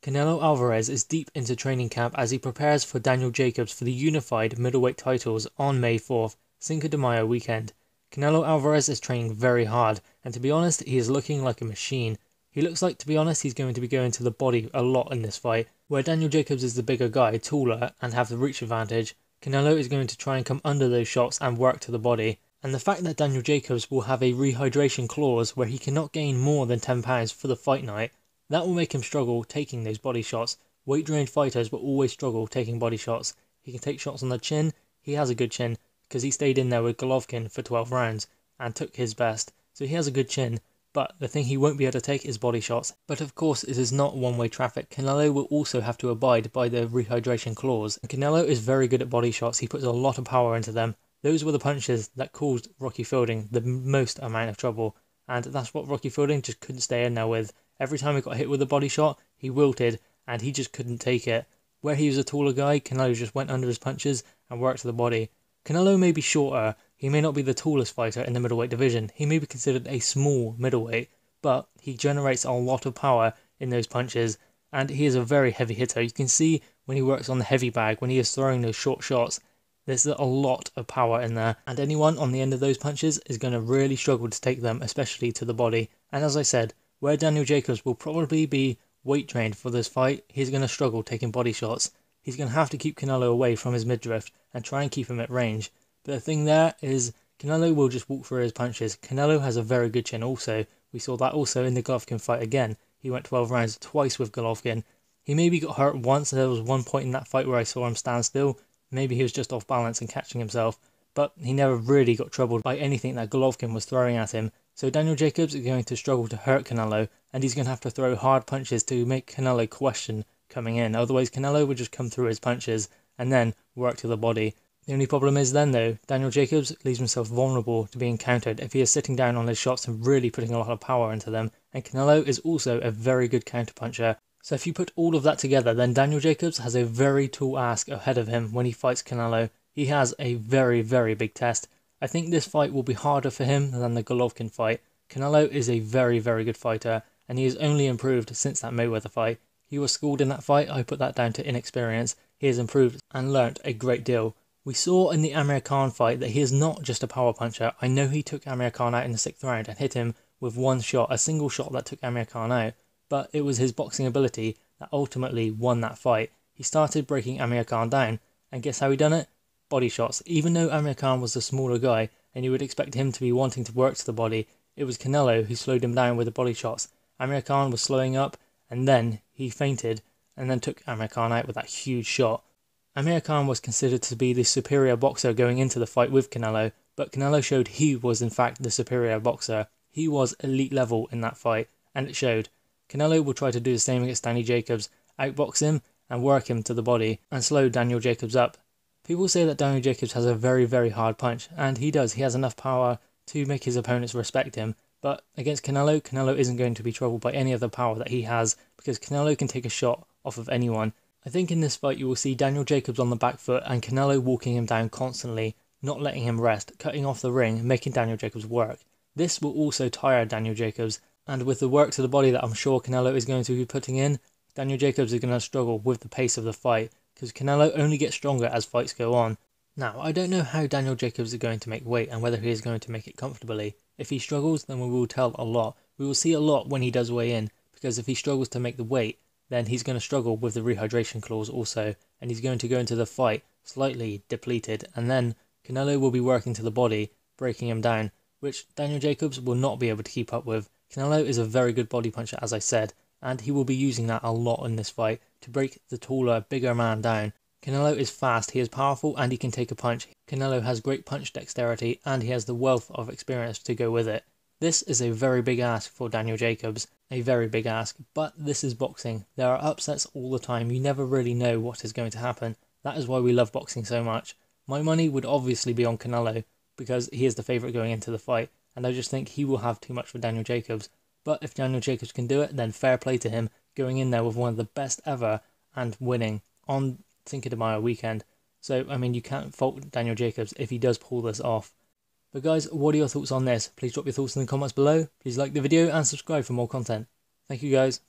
Canelo Alvarez is deep into training camp as he prepares for Daniel Jacobs for the unified middleweight titles on May 4th, Cinco de Mayo weekend. Canelo Alvarez is training very hard, and to be honest, he is looking like a machine. He looks like, to be honest, he's going to be going to the body a lot in this fight. Where Daniel Jacobs is the bigger guy, taller, and have the reach advantage, Canelo is going to try and come under those shots and work to the body. And the fact that Daniel Jacobs will have a rehydration clause where he cannot gain more than 10 pounds for the fight night, that will make him struggle taking those body shots. Weight-drained fighters will always struggle taking body shots. He can take shots on the chin. He has a good chin because he stayed in there with Golovkin for 12 rounds and took his best. So he has a good chin, but the thing he won't be able to take is body shots. But of course, it is not one-way traffic. Canelo will also have to abide by the rehydration clause. And Canelo is very good at body shots. He puts a lot of power into them. Those were the punches that caused Rocky Fielding the most amount of trouble. And that's what Rocky Fielding just couldn't stay in there with. Every time he got hit with a body shot, he wilted, and he just couldn't take it. Where he was a taller guy, Canelo just went under his punches and worked to the body. Canelo may be shorter, he may not be the tallest fighter in the middleweight division, he may be considered a small middleweight, but he generates a lot of power in those punches, and he is a very heavy hitter. You can see when he works on the heavy bag, when he is throwing those short shots, there's a lot of power in there, and anyone on the end of those punches is going to really struggle to take them, especially to the body. And as I said, where Daniel Jacobs will probably be weight trained for this fight, he's going to struggle taking body shots. He's going to have to keep Canelo away from his midriff and try and keep him at range. But the thing there is, Canelo will just walk through his punches. Canelo has a very good chin also. We saw that also in the Golovkin fight again. He went 12 rounds twice with Golovkin. He maybe got hurt once. There was one point in that fight where I saw him stand still. Maybe he was just off balance and catching himself. But he never really got troubled by anything that Golovkin was throwing at him. So Daniel Jacobs is going to struggle to hurt Canelo, and he's going to have to throw hard punches to make Canelo question coming in. Otherwise, Canelo would just come through his punches and then work to the body. The only problem is then, though, Daniel Jacobs leaves himself vulnerable to being countered if he is sitting down on his shots and really putting a lot of power into them. And Canelo is also a very good counterpuncher. So if you put all of that together, then Daniel Jacobs has a very tall ask ahead of him when he fights Canelo. He has a very, very big test. I think this fight will be harder for him than the Golovkin fight. Canelo is a very, very good fighter, and he has only improved since that Mayweather fight. He was schooled in that fight. I put that down to inexperience. He has improved and learnt a great deal. We saw in the Amir Khan fight that he is not just a power puncher. I know he took Amir Khan out in the 6th round and hit him with one shot, a single shot that took Amir Khan out, but it was his boxing ability that ultimately won that fight. He started breaking Amir Khan down, and guess how he done it? Body shots. Even though Amir Khan was the smaller guy, and you would expect him to be wanting to work to the body, it was Canelo who slowed him down with the body shots. Amir Khan was slowing up, and then he feinted, and then took Amir Khan out with that huge shot. Amir Khan was considered to be the superior boxer going into the fight with Canelo, but Canelo showed he was in fact the superior boxer. He was elite level in that fight, and it showed. Canelo will try to do the same against Danny Jacobs, outbox him, and work him to the body, and slow Daniel Jacobs up. People say that Daniel Jacobs has a very, very hard punch, and he does. He has enough power to make his opponents respect him. But against Canelo, Canelo isn't going to be troubled by any of the power that he has, because Canelo can take a shot off of anyone. I think in this fight you will see Daniel Jacobs on the back foot and Canelo walking him down constantly, not letting him rest, cutting off the ring, making Daniel Jacobs work. This will also tire Daniel Jacobs, and with the work to the body that I'm sure Canelo is going to be putting in, Daniel Jacobs is going to struggle with the pace of the fight, because Canelo only gets stronger as fights go on. Now, I don't know how Daniel Jacobs is going to make weight and whether he is going to make it comfortably. If he struggles, then we will tell a lot. We will see a lot when he does weigh in, because if he struggles to make the weight, then he's going to struggle with the rehydration clause also, and he's going to go into the fight slightly depleted, and then Canelo will be working to the body, breaking him down, which Daniel Jacobs will not be able to keep up with. Canelo is a very good body puncher, as I said, and he will be using that a lot in this fight to break the taller, bigger man down. Canelo is fast, he is powerful, and he can take a punch. Canelo has great punch dexterity, and he has the wealth of experience to go with it. This is a very big ask for Daniel Jacobs, a very big ask, but this is boxing. There are upsets all the time, you never really know what is going to happen. That is why we love boxing so much. My money would obviously be on Canelo, because he is the favourite going into the fight, and I just think he will have too much for Daniel Jacobs. But if Daniel Jacobs can do it, then fair play to him, going in there with one of the best ever and winning on Cinco de Mayo weekend. So, I mean, you can't fault Daniel Jacobs if he does pull this off. But guys, what are your thoughts on this? Please drop your thoughts in the comments below. Please like the video and subscribe for more content. Thank you guys.